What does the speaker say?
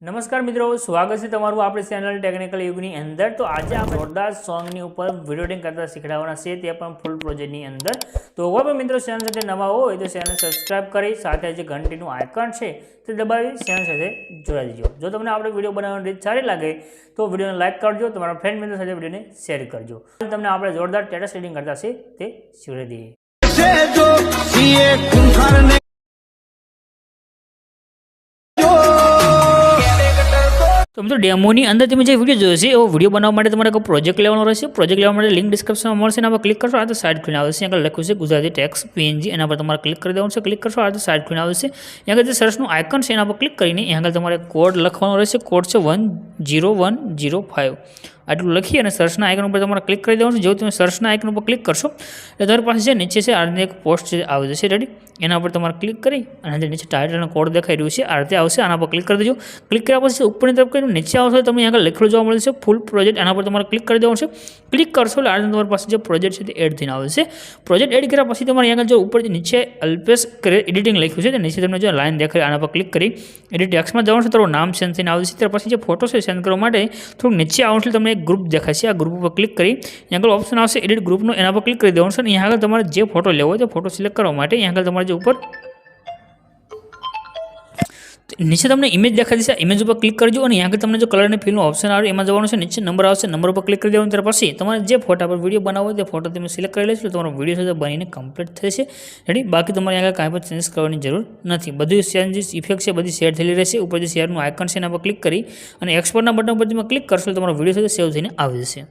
નમસ્કાર મિત્રો, સ્વાગત છે તમારું આપણી ચેનલ ટેકનિકલ યુગની અંદર। તો આજે આપણે જોરદાર સોંગની ઉપર વિડીયો એડિટિંગ કરતા શીખવાડવાના છે, તે પણ ફૂલ પ્રોજેક્ટની અંદર। તો કોઈ પણ મિત્રો ચેનલ સાથે નવા હોય તો ચેનલ સબસ્ક્રાઇબ કરી સાથે જે ઘંટીનું આઇકન છે તે દબાવી ચેનલ સાથે જોડાઈ દેજો। જો તમને આપણે વિડીયો બનાવવાની રીત સારી લાગે તો વિડીયોને લાઇક કરજો, તમારા ફ્રેન્ડ મિત્રો સાથે વિડીયોને શેર કરજો। તમને આપણે જોરદાર ટેટસ એડિટિંગ કરતા છે તે શીખવાડી દઈએ। तो मित्रों डेमोनी अंदर તમે જે વિડિયો જોયો છે એવો વિડિયો બનાવવા માટે તમારે કોઈ પ્રોજેક્ટ લેવાનો રહેશે। પ્રોજેક્ટ લેવા માટે લિંક ડિસ્ક્રિપ્શનમાં મળશે, એના પર ક્લિક કરશો આ તો સાઇટ ખુલીને આવશે। અહીંયા લખ્યું છે ગુજરાતી ટેક્સ્ટ PNG, એના પર તમારે ક્લિક કરી દેવાનું છે। ક્લિક કરશો આ તો સાઇટ ખુલીને આવશે। અહીંયા જે સર્ચનું આઇકન છે એના પર ક્લિક કરીને અહીંયા તમારે કોડ લખવાનો રહેશે। કોડ છે 10105। આટલું લખી અને સર્ચના આઇકન ઉપર તમારે ક્લિક કરી દેવાનું છે। જો તમે સર્ચના આઇકન ઉપર ક્લિક કરશો એટલે તમારી પાસે જે નીચે છે આ રીતે એક પોસ્ટ છે આવી જશે રેડી। એના ઉપર તમારે ક્લિક કરી અને જે નીચે ટાઇટલ અને કોડ દેખાઈ રહ્યું છે આ રીતે આવશે। આના પર ક્લિક કરી દેજો। ક્લિક કર્યા પછી ઉપરની તરફ કરીને નીચે આવશે તમે અહીંયા લખેલું જોવા મળે છે ફૂલ પ્રોજેક્ટ, એના પર તમારે ક્લિક કરી દેવાનું છે। ક્લિક કરશો એટલે આ તમારી પાસે જે પ્રોજેક્ટ છે તે એડ થઈને આવશે। પ્રોજેક્ટ એડ કર્યા પછી તમારે અહીંયા જો ઉપર નીચે અલ્પેશ એડિટિંગ લખ્યું છે તે નીચે તમને જો લાઇન દેખાય આના પર ક્લિક કરી એડિટ ટેક્સ્ટમાં જવાનું છે, તમારું નામ સેન્ડ થઈને આવશે। ત્યાર પછી જે ફોટો છે સેન્ડ કરવા માટે થોડુંક નીચે આવશે તમને એક ગ્રુપ દેખાય છે, આ ગ્રુપ ઉપર ક્લિક કરી અહીંયા આગળ ઓપ્શન આવશે એડિટ ગ્રુપનો, એના પર ક્લિક કરી દેવાનું છે। અને અહીંયા આગળ તમારે જે ફોટો લેવો હોય તે ફોટો સિલેક્ટ કરવા માટે અહીંયા આગળ તમારે જે ઉપર નીચે તમને ઇમેજ દેખાઈ દેશે, ઇમેજ ઉપર ક્લિક કરજો અને અહીંયા આગળ તમને જો કલર અને ફિલનો ઓપ્શન આવે એમાં જવાનું છે। નીચે નંબર આવશે, નંબર ઉપર ક્લિક કરી દેવાનું। ત્યાર પછી તમારે જે ફોટા પર વિડીયો બનાવવો હોય તે ફોટો તમે સિલેક્ટ કરી લેશો, તમારો વિડીયો સાથે બનીને કમ્પ્લીટ થશે રેડી। બાકી તમારે આગળ કાંઈ પણ ચેન્જ કરવાની જરૂર નથી, બધું ચેન્જીસ ઇફેક્ટ છે બધી શેર થયેલી રહેશે। ઉપર જે શેરનું આઇકન છે એના પર ક્લિક કરી અને એક્સપોર્ટના બટન પર તમે ક્લિક કરશો તમારો વિડીયો સાથે સેવ થઈને આવી જશે।